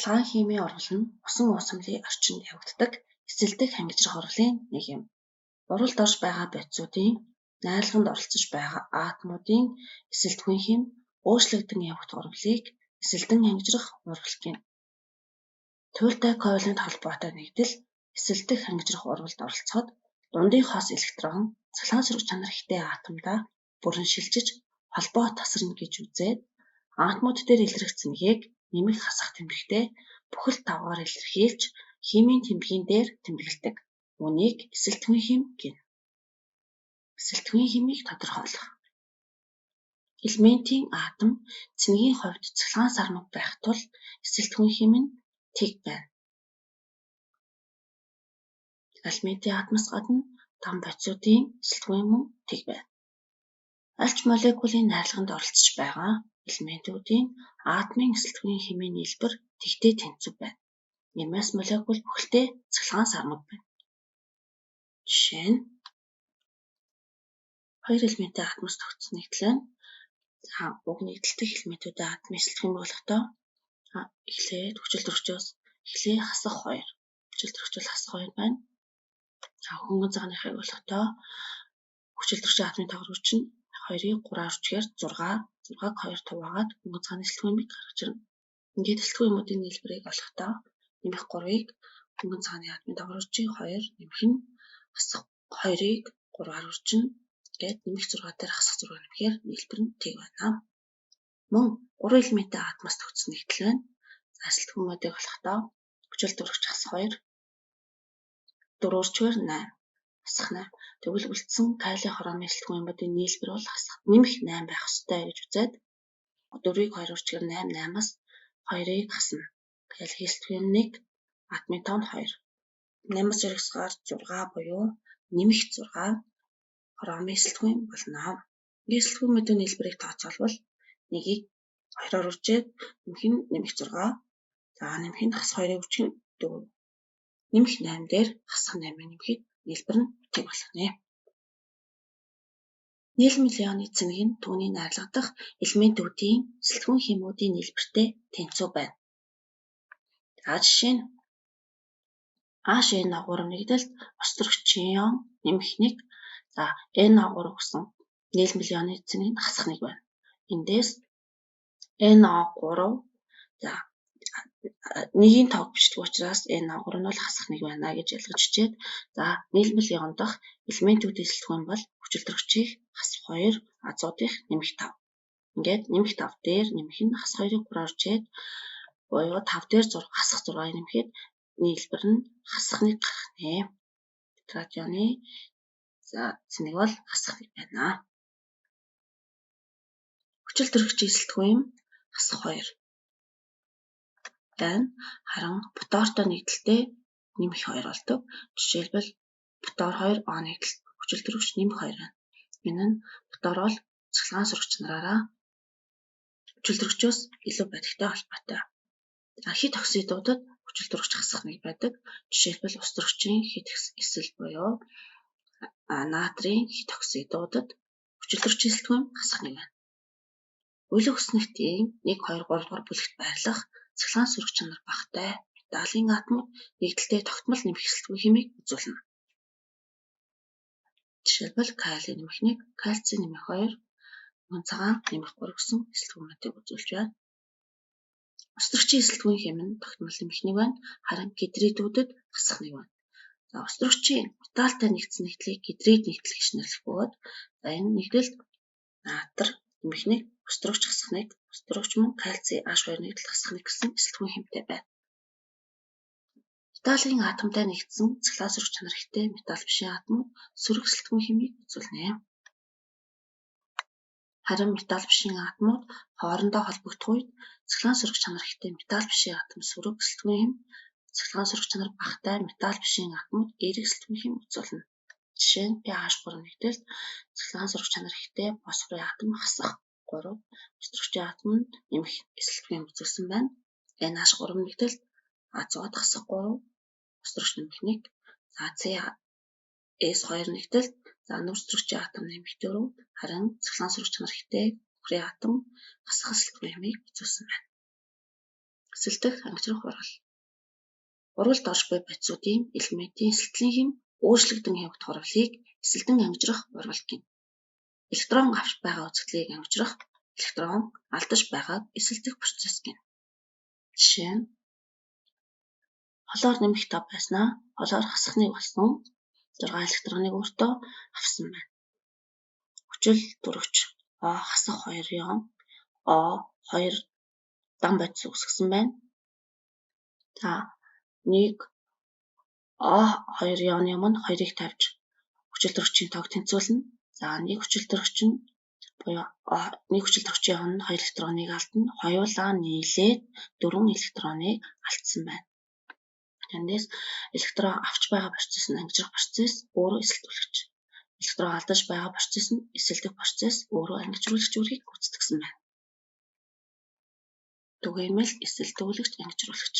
Цахилгаан химийн орвол нь усан уусамлын орчинд явагддаг эсэлдэг хангижрах орлын нэг юм. Уралд орж байгаа бодисуудын найрлаганд оролцож байгаа атомуудын эсэлтгүйн хим өөрчлөгдөн явах орлыг эсэлдэн хангижрах урвал гэнэ. Туйлтай ковалент холбоотой нэгдэл эсэлдэх хангижрах урвалд оролцоход дундын хос электрон цахилгаан сөрөг чанар ихтэй атомдаа бүрэн шилжиж холбоо тасарна гэж үзээд атомууд дээр илэрхсэн нэгийг нэмэх хасах тэмдэгтээ бүхэл тавгаар илэрхийлж химийн тэмдгийн дээр тэмдэглэдэг. Үүнийг эсэлтгүйн хим гэнэ. Эсэлтгүйн химийг тодорхойлох. Элементийн атом цэнэгийн хувьд цахилгаан сармаг байх тул эсэлтгүйн хим нь тэг байна. Элементийн атомоос гадна том бодисуудын эсэлтгүйн мөн тэг байна. Аль ч молекулын найрлаганд оролцож байгаа элементүүдийн атомын эсэлтгүйн химийн нийлбэр тэгтээ тэнцүү байна. Иймээс молекул бүхэлдээ цахилгаан сармаг байна. Жишээ нь хоёр элементийн атомоос тогтсон нэгдлээ. Уг нэгдэлтэх элементүүдийн атомын эсэлтгүйн болохдоо эхлээд хүчил төрөгчөөс эхлээ хасах 2. Хүчил төрөгчөл хасах 2 байна. Хөнгөн цагааныхыг болохдоо хүчил төрөгчийн атомын тохирогч нь 2-ыг 3-аар үржихээр 6, 6-г 2 туваагаад хөнгөн цагааны эсэлтгүйн мэд гаргаж ирнэ. Ингээд эсэлтгүйнүүдийн нийлбэрийг олохдоо нэмэх 3-ыг хөнгөн цагааны атомын тохирогчийн 2 нэмэх нь хасах 2-ыг 3-аар үржинэ. Ингээд нэмэх 6 дээр хасах 6 нэмэхээр нийлбэр нь тэг байна. Мөн 3 элементийн атомоос тогтсон нэгдэл байна. За эсэлтгүйнүүдийг олохдоо хүчил төрөгч хасах 2, 4 үржихээр 8, хасах 8. Тэгвэл үлдсэн калий хромын эсэлтгүйнүүдийн нийлбэр бол нэмэх 8 байх ёстой гэж үзээд 4-ийг 2 үржихээр 8, 8-аас 2-ыг хасна. Калий эсэлтгүйн 1, атомын тоо нь 2. 8-аас 2-ыг хасгаар 6 буюу нэмэх 6 хромын эсэлтгүйн болно. Ингээд эсэлтгүйнүүдийн нийлбэрийг тооцоолбол 1-ийг 2-оор үржээд нэмэх нь нэмэх 6. За нэмэх нь хасах 2-ыг үржих нь 4. Нэмэх 8 дээр хасах 8-ыг нэмэхэд нийлбэр нь тэг болгоно. Нийлмэл ионы цэнэг нь түүний найрлагадах элементүүдийн эсэлтгүйн химүүдийн нийлбэртэй тэнцүү байна. За жишээ нь HNO3 нэгдэлд острогчийн ион нэмэх 1. За NO3 гэсэн нийлмэл ионы цэнэг нь хасах 1 байна. Эндээс NO3 за нэгийн тоог бичдэг учраас NO3 нь бол хасах 1 байна гэж ялгаж хичээд за нийлмэл ион дахь элементүүдийн эсэлтгүйн бол хүчил төрөгчийг хасах 2, азотыг нэмэх 5. Ингээд нэмэх 5 дээр нэмэх нь хасах 2-ыг 3-аар үржээд буюу 5 дээр хасах 6-ыг нэмэхэд нийлбэр нь хасах 1 гарах нэ. Радионы за цэнэг бол хасах 1 байна. Хүчил төрөгчийн эсэлтгүйн хасах 2 байна. Харин фтортой нэгдэлтэй нэмэх 2 болдог. Жишээлбэл фтор 2 O нэгдэлт хүчил төрөгч нэмэх 2 байна. Энэ нь фтор бол цахилгаан сөрөг чанараараа хүчил төрөгчөөс илүү бодиттой холбоотой. Хит оксидуудад хүчил төрөгч хасах 1 байдаг. Жишээлбэл ус төрөгчийн хит эсэл буюу натрийн хит оксидуудад хүчил төрөгчийн эсэлтгүйн хасах 1 байна. Үлэг өснөгтийн 1, 2, 3 дугаар бүлэгт байрлах цахилгаан сөрөг чанар багатай металлын атомууд нэгдэлтэй тогтмол нэмэх эсэлтгүйн химийг үзүүлнэ. Жишээлбэл калий нэмэх 1, кальций нэмэх 2, хөнгөн цагаан нэмэх 3 гэсэн эсэлтгүйнүүдийг үзүүлж байна. Острогчийн эсэлтгүйн хим нь тогтмол нэмэх 1 байна. Харин гидридүүдэд хасах 1 байна. За острогчийн металлтай нэгдсэн нэгдлийг гидрид нэгдэл гэж нэрлэх бөгөөд за энэ нэгдэлд натр нэмэх 1, острогч хасах 1, острогч мөн кальций H2 нэгдэл хасах 1 гэсэн эсэлтгүйн химтэй байна. Металлын атомтай нэгдсэн цахилгаан сөрөг чанар ихтэй металл бишийн атомууд сөрөг эсэлтгүйн химийг үзүүлнэ. Харин металл бишийн атомууд хоорондоо холбогдох үед цахилгаан сөрөг чанар ихтэй металл бишийн атом сөрөг эсэлтгүйн хим, цахилгаан сөрөг чанар багатай металл бишийн атомууд эерэг эсэлтгүйн хим үзүүлнэ. Жишээ нь pH 3 нэгдэлд цахилгаан сөрөг чанар ихтэй фосфорын атом хасах 3, острогчийн атомд нэмэх эсэлтгүйн үзүүлсэн байна. NH3 нэгдэлд азот хасах 3, острогч нэмэх 1. За CS2 нэгдэлд за нүүрстрөгчийн атом нэмэх 4, харин цахилгаан сөрөг чанар ихтэй фосфорын атом хасах эсэлтгүйн химийг үзүүлсэн байна. Эсэлдэх ангижрах урвал. Урвалд орж буй бодисуудын элементийн эсэлтлийн хэм өөрчлөгдөн явагдах урвалыг эсэлдэн ангижрах урвал гэнэ. Электрон авч байгаа үзэгдлийг ангижрах, электрон алдаж байгааг эсэлдэх процесс гэнэ. Жишээ нь холоор нэмэх 5 байснаа холоор хасах 1 болсон 6 электроныг өөртөө авсан байна. Хүчил төрөгч О хасах 2 ион О2 дан бодис үүсгэсэн байна. За 1 O2 ионы өмнө 2-ыг тавьж хүчил төрөгчийн тоог тэнцвүүлнэ. За 1 хүчил төрөгч нь буюу 1 хүчил төрөгчийн өмнө 2 электроныг алдна. Хоёулаа нийлээд 4 электроныг алдсан байна. Эндээс электрон авч байгаа процесс нь ангижрах процесс, өөрөө эсэлтүүлэгч. Электрон алдаж байгаа процесс нь эсэлдэх процесс, өөрөө ангижруулагч үүргийг гүйцэтгэсэн байна. Түгээмэл эсэлтүүлэгч, ангижруулагч.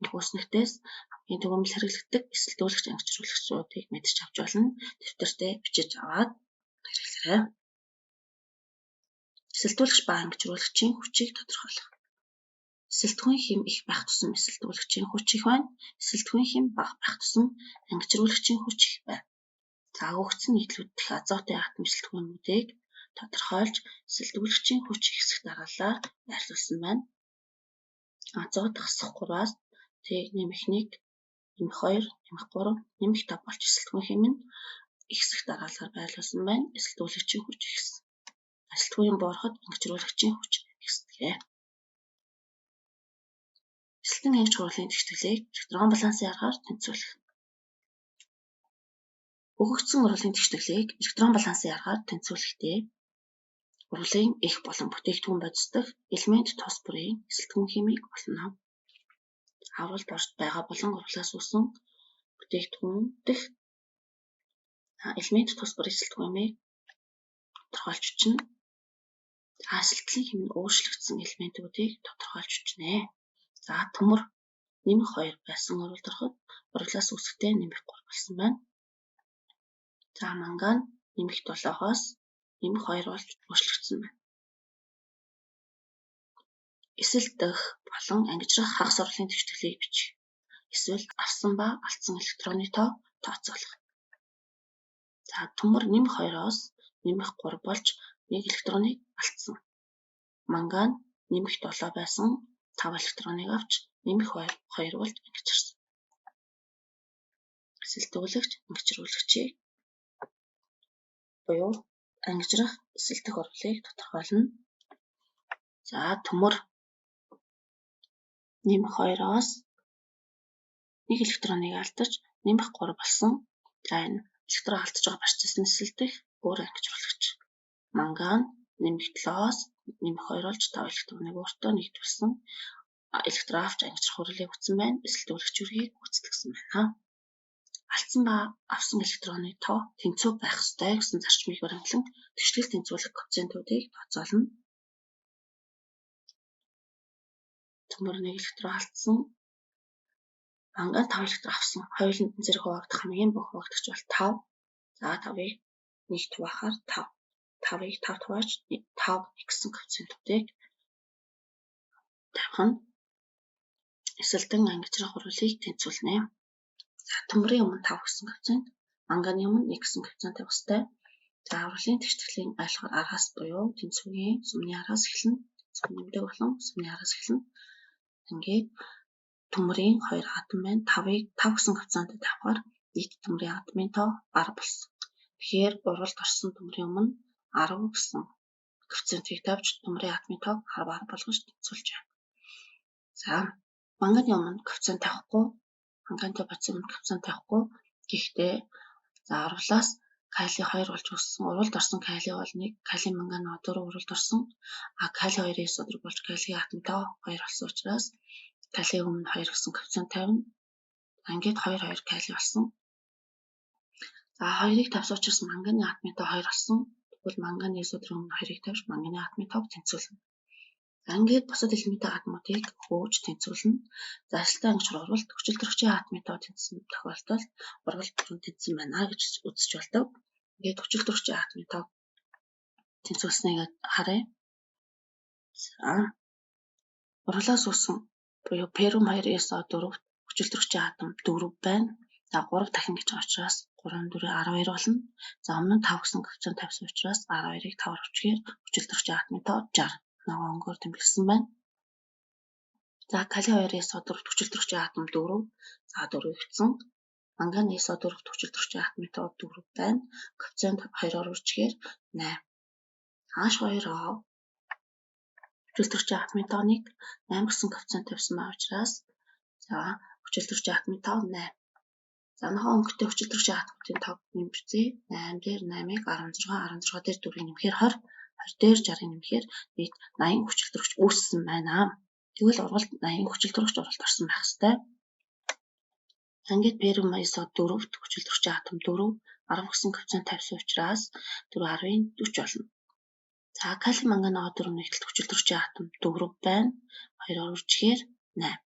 Нөгөөснөхдөөс хамгийн түгээмэл хэрэглэгдэх эсэлтүүлэгч, ангижруулагчдыг мэдэрч авч болно. Дэвтэртээ бичиж аваад хэрэглээрэй. Эсэлтүүлэгч ба ангижруулагчийн хүчийг тодорхойлох. Эсэлтгүйн хэм их байх тусам эсэлтүүлэгчийн хүч их байна. Эсэлтгүйн хэм бага байх тусам ангижруулагчийн хүч их байна. За өгөгдсөн нийтлүүд дэх азотын атом эсэлтгүйнүүдийг тодорхойлж эсэлтүүлэгчийн хүч ихсэх дараалалаар байрлуулсан байна. Азот хасах 3-аас Т нэмэх 1, нэмэх 2, нэмэх 3, нэмэх 5 болж эсэлтгүйн хэм нь ихсэх дараалалаар байрлуулсан байна. Эсэлтүүлэгчийн хүч ихсэн. Эсэлтгүйн буурахад ангижруулагчийн хүч ихсдэг. Эсэлтэн ангиж хурлын тэгшгэлийг электрон балансын аргаар тэнцвүүлэх. Өгөгдсөн урвалын тэгшгэлийг электрон балансын аргаар тэнцвүүлэхдээ урвалын их болон бүтээгдэхүүн бодис дэх элемент тус бүрийн эсэлтгүйн хэмийг олно. Урвалд орж байгаа болон урвалаас үүсэн бүтээгдэхүүн дэх элемент тус бүрийн эсэлтгүйн хэмийг тодорхойлж бичнэ. Эсэлтлийн хэм нь өөрчлөгдсөн элементүүдийг тодорхойлж бичнэ. За төмөр нэмэх 2 байсан урвалд ороход урвалаас үүсэхдээ нэмэх 3 болсон байна. За манган нэмэх 7-оос нэмэх 2 болж өөрчлөгдсөн байна. Эсэлдэх болон ангижрах хагас урвалын тэгшгэлийг бичих. Эсвэл авсан ба алдсан электроны тоо тооцоолох. За төмөр нэмэх 2-оос нэмэх 3 болж 1 электроныг алдсан. Манган нэмэх 7 байсан 5 электроныг авч нэмэх 2 болж ангижирсан. Эсэлтүүлэгч, ангижруулагчийг буюу ангижрах, эсэлдэх урвалыг тодорхойлно. За төмөр нэмэх 2-оос 1 электроныг алдаж нэмэх 3 болсон. За энэ электрон алдаж байгаа процесс нь эсэлдэх, өөрөө ангижруулагч. Манган нэмэх 7-оос нэмэх 2 болж 5 электроныг өөртөө нэгдүүлсэн. Электрон авч ангижрах урвалыг үүсгэн байна. Эсэлтүүлэгч үүргийг гүйцэтгсэн байна. Алдсан ба авсан электроны тоо тэнцүү байх ёстой гэсэн зарчмыг баримтлан тэгшэл тэнцвүүлэх коэффициентуудыг тооцоолно. Төмөр 1 электрон алдсан. Манган 5 электрон авсан. Хоёуланд зэрэг хуваагдах хамгийн бүх хуваагдагч бол 5. За 5-ыг нэгт хуваахаар 5. 5-ыг 5 хувааж 5 гэсэн коэффициентуудыг тавих нь эсэлдэн ангижрах урвалыг тэнцвүүлнэ. За төмөрийн өмнө 5 гэсэн коэффициент, манганы өмнө 1 гэсэн коэффициент тавих ёстой. За урвалын тэгшлийн айлхаар араас буюу тэнцвүүгийн сүмний араас эхэлнэ. Сүм нэмдэг болон сүмний араас эхэлнэ. Ингээд төмөрийн 2 атом байна. 5-ыг 5 гэсэн коэффициентээр тавихаар нийт төмөрийн атомын тоо 10 болсон. Тэгэхээр урвалд орсон төмөрийн өмнө 10 гэсэн коэффициентийг тавьж төмөрийн атомын тоог 10 болгож тэнцвүүлж байна. За манганы өмнө коэффициент тавихгүй, манганы бодис өмнө коэффициент тавихгүй. Гэхдээ за урвалаас кали 2 болж үүссэн. Урвалд орсон кали бол 1, кали манган O4 урвалд орсон. Кали 2-ийн өдөр болж калигийн атом тоо 2 болсон учраас кали өмнө 2 гэсэн коэффициент тавина. Ингээд 2 2 кали болсон. За 2-ыг тавьсан учраас манганы атомын тоо 2 болсон. Тэгвэл манганы өдрийн өмнө 2-ыг тавьж манганы атомын тоог тэнцвүүлнэ. Ингээд бусад элементийн атомуудыг хөөж тэнцвүүлнэ. За ажилтан ангижрах урвалд хүчил төрөгчийн атомын тоо тэнцсэн тохиолдолд урвал бүрэн тэнцсэн байна гэж үзэж болдог. Ингээд хүчил төрөгчийн атомын тоог тэнцвүүлснийг харъя. За урвалаас үүссэн буюу Перум 2SO4-т хүчилтөрөгчийн атом 4 байна. За 3 дахин гэж байгаа учраас 3 4 12 болно. За өмнө нь 5 гэсэн коэффициент тавьсан учраас 12-ыг 5-аар хүчгээр хүчилтөрөгчийн атомын тоо 60 нөгөө өнгөөр тэмдэглэсэн байна. За калий 2SO4-т хүчилтөрөгчийн атом 4. За 4 өвчин. Манган SO4-т хүчилтөрөгчийн атомын тоо 4 байна. Коэффициент 2-оор үржихээр 8. H2O хүчилтөрөгчийн атомын тооныг 8 гэсэн коэффициент тавьсан байгаа учраас за хүчилтөрөгчийн атомын тоо 8. За нөгөө өнгөтэй хүчилтөрөгчийн атомын тоог нэмжээ. 8 дээр 8-ыг 16, 16 дээр 4-ийг нэмэхээр 20, 20 дээр 60-ыг нэмэхээр нийт 80 хүчилтөрөгч үүссэн байна. Тэгвэл урвалд 80 хүчилтөрөгч урвалд орсон байх ёстой. Ингээд Перум 2SO4-т хүчилтөрөгчийн атом 4 10 гэсэн коэффициент тавьсан учраас 4 10-ын 40 болно. За калий манган O4 нэгдэлт хүчилтөрөгчийн атом 4 байна. 2-оор үржихээр 8.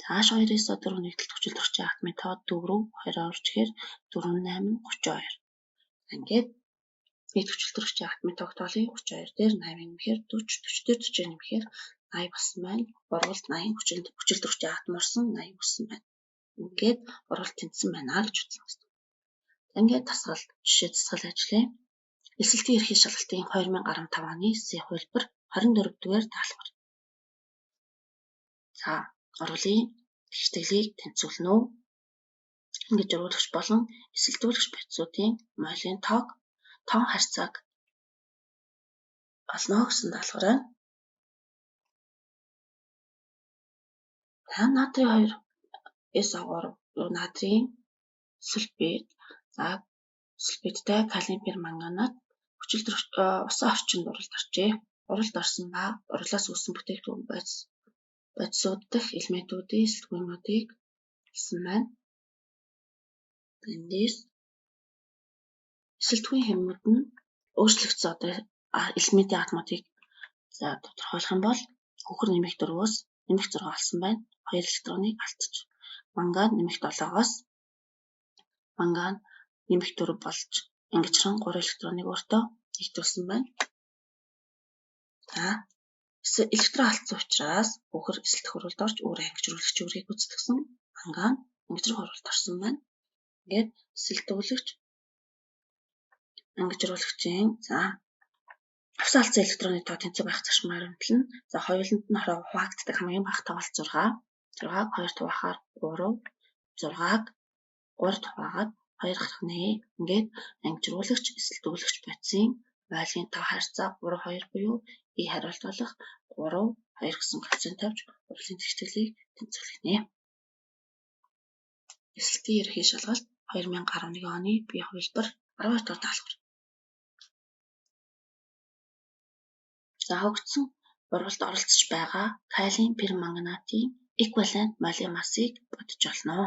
За H2SO4 нэгдэлт хүчилтөрөгчийн атомын тоо 4, 2-оор үржихээр 4 8 32. Ингээд нийт хүчилтөрөгчийн атомын тогтоолыг 32 дээр 8-ыг нэмэхээр 40, 40 дээр 40-ыг нэмэхээр 80 болсон байна. Урвалд 80 хүчилтөрөгчийн атом орсон 80 өссөн байна. Ингээд урвалд тэнцсэн байна гэж үзсэн байна. Ингээд жишээ засал ажлын эсэлтийн ерхий шалгалтын 2015 оны С хувилбар 24-р даалгавар. За урвалын тэгштэглийг тэнцвүүлнэ үү? Ингэж урвалагч болон эсэлтүүлэгч бодисуудын молекулын тоог тоон харьцааг олно гэсэн даалгавар байна. Натрий 2SO3 натрийн сульфид за сульфидтай калий перманганат хүчилтөрөгч усан орчинд урвалд оржээ. Урвалд орсон ба урвалаас үүссэн бүтээгдэхүүн бодисууд дахь элементүүдийн сэлтгүүнүүдийг хэлсэн байна. Эндээс сэлтгүүн хэмнүүд нь өөрчлөгдсөн одоо элементийн атомуудыг за тодорхойлох юм бол хөхөр нэмэх 4-өөс нэмэх 6 болсон байна. 2 электроныг алдчих. Манган нэмэх 7-оос манган нэмэх 4 болж ингэжрэн 3 электроныг өөртөө нэгтүүлсэн байна. За электрон алдсан учраас хөхөр эсэлтэх хуралд орж өөр ангижруулагч үрийг гүйцэтгсэн манган ангижрах хуралд орсон байна. Ингээд эсэлтүүлэгч ангижруулагчийн за авсан алдсан электроны тоо тэнцвэр байх зарчмаар хэмтэлнэ. За хоёуланд нь хороо хуваагддаг хамгийн бага тоо бол 6. 6-г 2 хуваахаар 3, 6-г 3 хуваагаад 2 гарах нэ. Ингээд ангижруулагч эсэлтүүлэгч бодисын молекулын тоо харьцаа 3 2 буюу И хариулт болох 3 2 гэсэн коэффициент тавьж урвалын тэгштэглийг тэнцвүүлгэнэ. Эсэлтийн ерхий шалгалт 2011 оны бие хувилбар 12 дахь даалгавар. За өгсөн урвалд оролцож байгаа калий перманганатын эквивалент молекулын массыг бодож олно.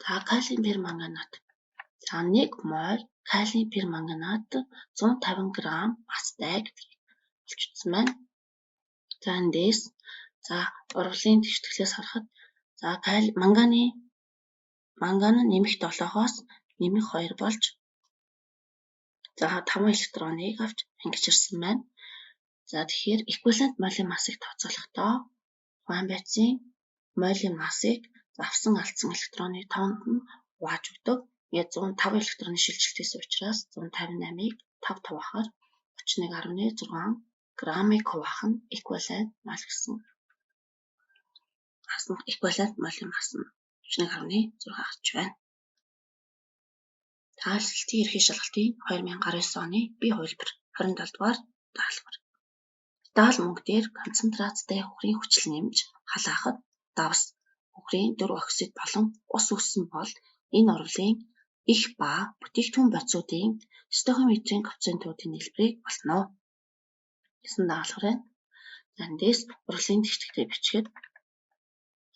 За калий перманганат. За 1 мол калий перманганат 150 г масстай гэдгийг олж үзсэн байна. За эндээс за урвалын тэгштэглээс харахад за манган нэмэх 7-оос нэмэх 2 болж за 5 электроныг авч ангижирсан байна. За тэгэхээр эквивалент молекулын массыг тооцоолохдоо ухаан байцын молекулын массыг авсан алдсан электроны тоонд нь хувааж өгдөг. Ингээд 105 электроны шилжилт хийсэн учраас 158-ыг 5 хуваахаар 31.6 грамыг хуваах нь эквивалент мол гэсэн. Эквивалент молекулын масс нь 31.6 гарч байна. Эсэлтийн ерхий шалгалтын 2019 оны бие хувилбар 27 дугаар даалгавар. Даал мөнгө дээр концентрацтай хөхрийн хүчил нэмж халаахад давс хөхрийн 4 оксид болон ус үүссэн бол энэ урвалын их ба бүтээгдэхүүн бодисуудын стохиометрийн коэффициентуудын нийлбэрийг олно гэсэн даалгавар байна. За эндээс урвалын тэгштэглийг бичгээд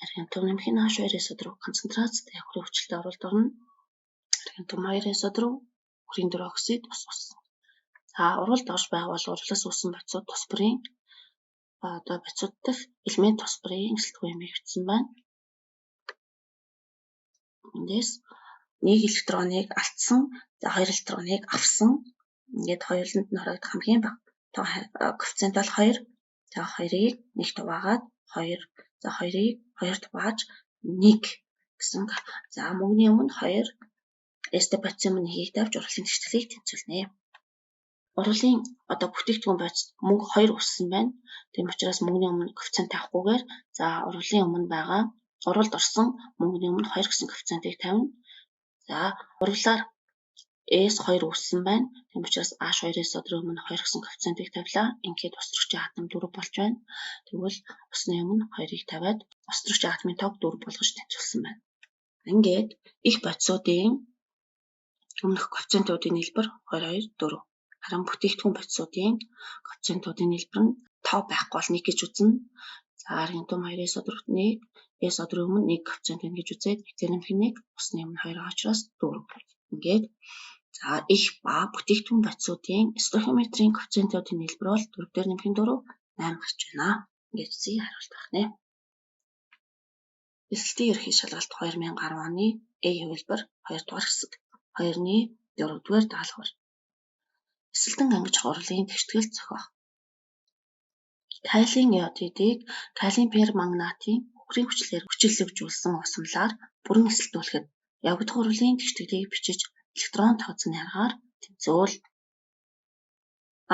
аргентум нэмэх нь H2SO4 концентрацтай хөхрийн хүчилтэй урвалд орно. Аргентум 2SO4 хөхрийн 4 оксид ус үүссэн. За урвалд орж байгаа бол урвалаас үүссэн бодисууд тус бүрийн одоо бодисууд дэх элемент тус бүрийн эсэлтгүй юмыг бичсэн байна. Эндээс 1 электроныг алдсан, за 2 электроныг авсан. Ингээд хоёуланд нь хорогдох хамгийн бага коэффициент бол 2. За 2-ыг 1 дуваагаад 2. За 2-ыг 2 дувааж 1 гэсэн. За мөнгөний өмнө 2 эстэ бодсон өмнө 1-ийг тавьж урлагийн тэгшлэлийг тэнцвүүлнэ. Урлагийн одоо бүтээгдэхүүн бодис мөнгө 2 өссөн байна. Тийм учраас мөнгөний өмнө коэффициент тавихгүйгээр за урлагийн өмнө байгаа уралд орсон мөнгөний өмнө 2 гэсэн коэффициентийг тавина. За уралаар S2 өссөн байна. Тийм учраас H2-ээс өдрийн өмнө 2 гэсэн коэффициентийг тавилаа. Ингээд устөрөгчийн атом 4 болж байна. Тэгвэл усны өмнө 2-ыг тавиад устөрөгчийн атомын тоог 4 болгож тэнцвүүлсэн байна. Ингээд их бодисуудын өмнөх коэффициентуудын нийлбэр 2, 2, 4. Харин бүтээгдэхүүн бодисуудын коэффициентуудын нийлбэр нь 5 байхгүй бол 1 гэж үзнэ. За аргийн том 2-ээс өдрөв 1, S өдрийн өмнө 1 коэффициент байна гэж үзээд зэрэмх 1, усны өмнө 2 байгаа учраас 4. Ингээд за их ба бүтээгдэхүүн бодисуудын стохиометрийн коэффициентуудын нийлбэр бол 4 дээр нэмэх 4 8 гарч байна. Ингээд зүй хариулт байна. Эсэлтийн ерхий шалгалт 2010 оны A хувилбар 2 дугаар хэсэг. 2-ны 4-р даалгавар. Эсэлтэн ангижрах урлагийн тэгштгэл зохиох. Калиен иодидыг калиен перманганатын үхрийн хүчлээр хүчилжүүлсэн усамлаар бүрэн эсэлтүүлэхэд явагдах урлагийн тэгштэглийг бичиж электрон тооцооны аргаар тэнцүүл.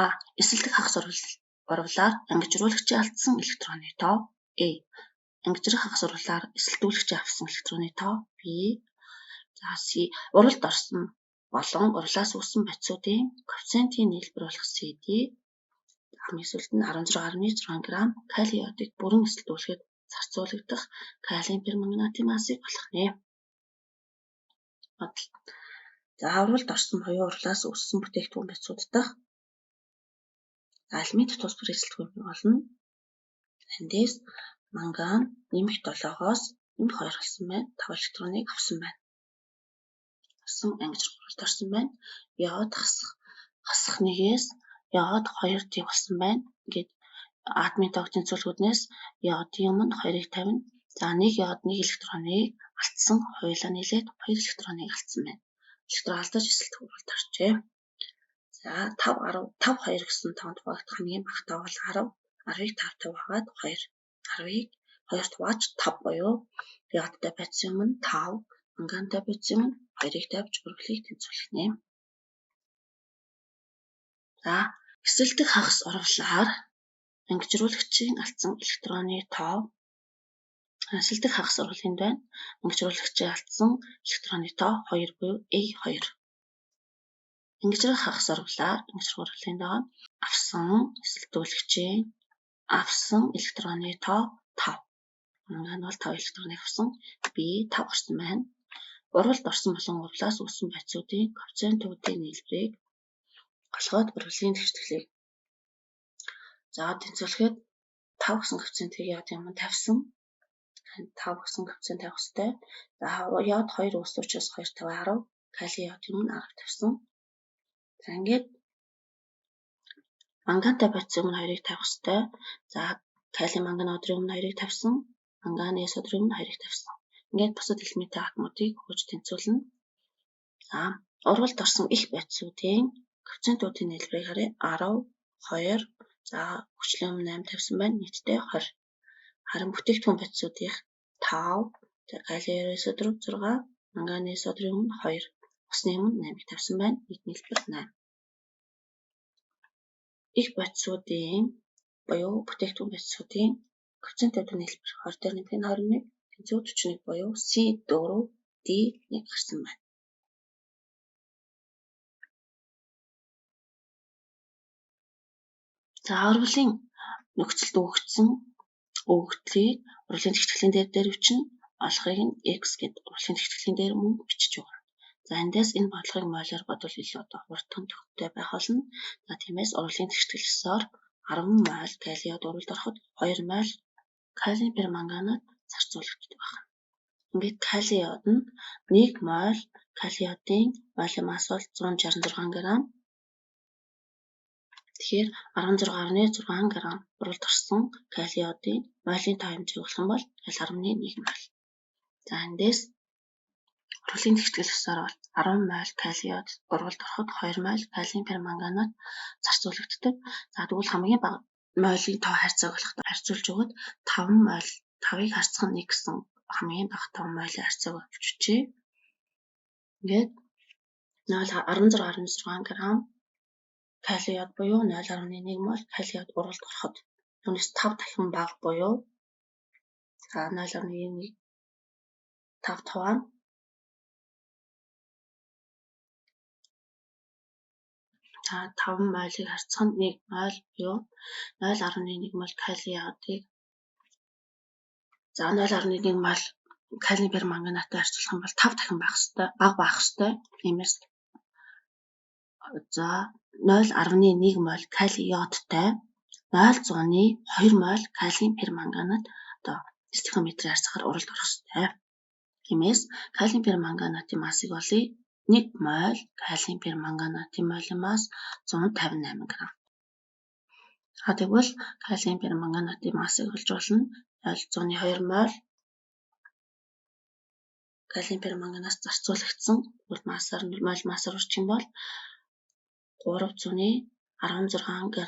А. Эсэлтэх хагас урвалаар ангижруулагчийн алдсан электроны тоо A. Ангижрах хагас урвалаар эсэлтүүлэгчийн авсан электроны тоо B. За C. Уралд орсон болон уралаас үүссэн бодисуудын коэффициентийн нийлбэр болох CD хамгийн сүүлд нь 16.6 г калий иодыг бүрэн эсэлтүүлэхэд зарцуулагдах калиен перманганатын массыг олох нэ. За уралд орсон буюу уралаас үүссэн бүтээгдэхүүн бодисууд дахь алимид тус бүр эсэлтгүүр болно. Эндээс манган нэмэх 7-оос нэмэх 2 болсон байна. 5 электроныг авсан байна. Авсан ангижрах уралд орсон байна. Иод хасах 1-ээс иод 2 тийм болсон байна. Ингээд атомын тоог тэнцвүүлэхүүднээс иодын өмнө 2-ыг тавина. За 1 иод 1 электроныг алдсан, хоёулаа нийлээд 2 электроныг алдсан байна. Электрон алдаж эсэлтэх уралд орчээ. За 5 10 5 2 гэсэн тоонд хуваагдах хамгийн бага тоо бол 10. 10-ыг 5 тавиагаад 2. 10-ыг 2 хувааж 5 буюу иодтай бодис өмнө 5, мангантай бодис өмнө 2-ыг тавьж урлагийг тэнцвүүлэх нэ. За эсэлтэх хагас урвалаар ангижруулагчийн алдсан электроны тоо эсэлтэх хагас урвалын байна. Ангижруулагчийн алдсан электроны тоо 2 буюу A2. Ангижрах хагас урвалаар ангижрах урвалын доо авсан эсэлтүүлэгчийн авсан электроны тоо 5. Манган бол 5 электроныг авсан. B 5 гарсан байна. Уралд орсон болон уралаас үүссэн бодисуудын коэффициентуудын нийлбэрийг олоход урлагийн тэгштэглийг за тэнцвүүлэхэд 5 гэсэн коэффициентийг иодын өмнө тавьсан. 5 гэсэн коэффициент тавих хэрэгтэй. За иод 2 үүссэн учраас 2 5 10, калий иодын өмнө 10 тавьсан. За ингээд мангантай бодис өмнө 2-ыг тавих хэрэгтэй. За калий манган өдрийн өмнө 2-ыг тавьсан. Манган S өдрийн өмнө 2-ыг тавьсан. Ингээд бусад элементийн атомуудыг хөөж тэнцвүүлнэ. За уралд орсон их бодисуудын коэффициентуудын нийлбэрийг харъя. 10, 2, за хүчлийн өмнө 8 тавьсан байна. Нийтдээ 20. Харин бүтээгдэхүүн бодисуудынх 5, за калий S өдрөв 6, манган S өдрийн өмнө 2, усны өмнө 8-ыг тавьсан байна. Нийт нийлбэр 8. Их бодисуудын буюу бүтээгдэхүүн бодисуудын коэффициентуудын нийлбэр 20 дээр нэмэх нь 21, тэнцвүүд 41 буюу C4, D1 гарсан байна. За урлагийн нөхцөлд өгөгдсөн өгөгдлийг урлагийн тэгштгэлийн дээр өвчин олохыг нь X гэдэг урлагийн тэгштгэлийн дээр мөн бичиж өгнө. За эндээс энэ бодлогыг мойлоор бодвол илүү одоо хурдхан төвхтэй байх болно. За тиймээс урлагийн тэгштгэл ёсоор 10 мол калий иод уралд ороход 2 мол калий перманганат зарцуулагддаг байна. Ингээд калий иод нь 1 мол калий иодын молекулын масс бол 166 г. Тэгэхээр 16.6 г уралд орсон калий иодын молекулын тоо хэмжээг олох юм бол 0.1 мол. За эндээс урлагийн тэгштгэл ёсоор бол 10 мол калий иод уралд ороход 2 мол калий перманганат зарцуулагддаг. За тэгвэл хамгийн бага мойлын тав харьцааг болоход харьцуулж өгöd 5 мойл 5-ыг харьцах нь 1 гэсэн хамгийн бага 5 мойлын харьцааг авчижээ. Ингээд 16.6 грамм калий йод буюу 0.1 мол калий йод уралд ороход түүнээс 5 дахин бага буюу 0.1 5 таваа за 5 мойлыг харьцах нь 1 мойл буюу 0.1 мол калий йодыг за 0.1 мол калий перманганаттай харьцуулах юм бол 5 дахин бага байх ёстой. Тиймээс за 0.1 мол калий йодтай 0.2 мол калий перманганат одоо стихиометрийн харьцаагаар уралд орох ёстой. Тиймээс калий перманганатын массыг олъё. 1 мол калий перманганатын мойлын масс 158 г. Тэгвэл калий перманганатын массыг олж болно. 102 мол калий перманганаас зарцуулагдсан бол массаар нь мол массаар урчих юм бол 316 г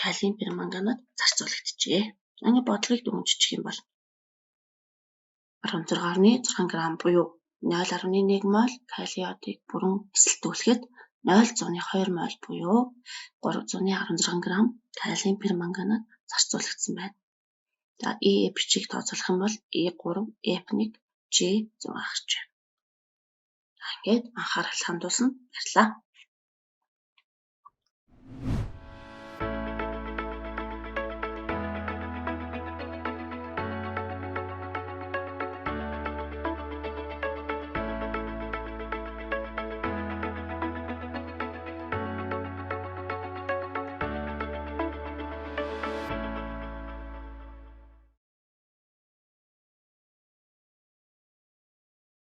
калий перманганат зарцуулагдчихэ. Ингээ бодлогыг дүгнжчих юм бол 16.6 г буюу 0.1 мол калий йодыг бүрэн эсэлтүүлэхэд 0.2 мол буюу 316 г калий перманганат зарцуулагдсан байна. За E бичиг тооцоолох юм бол E3, F1, G6 гарч байна. Ингээд анхаарал хандуулсан баярлалаа.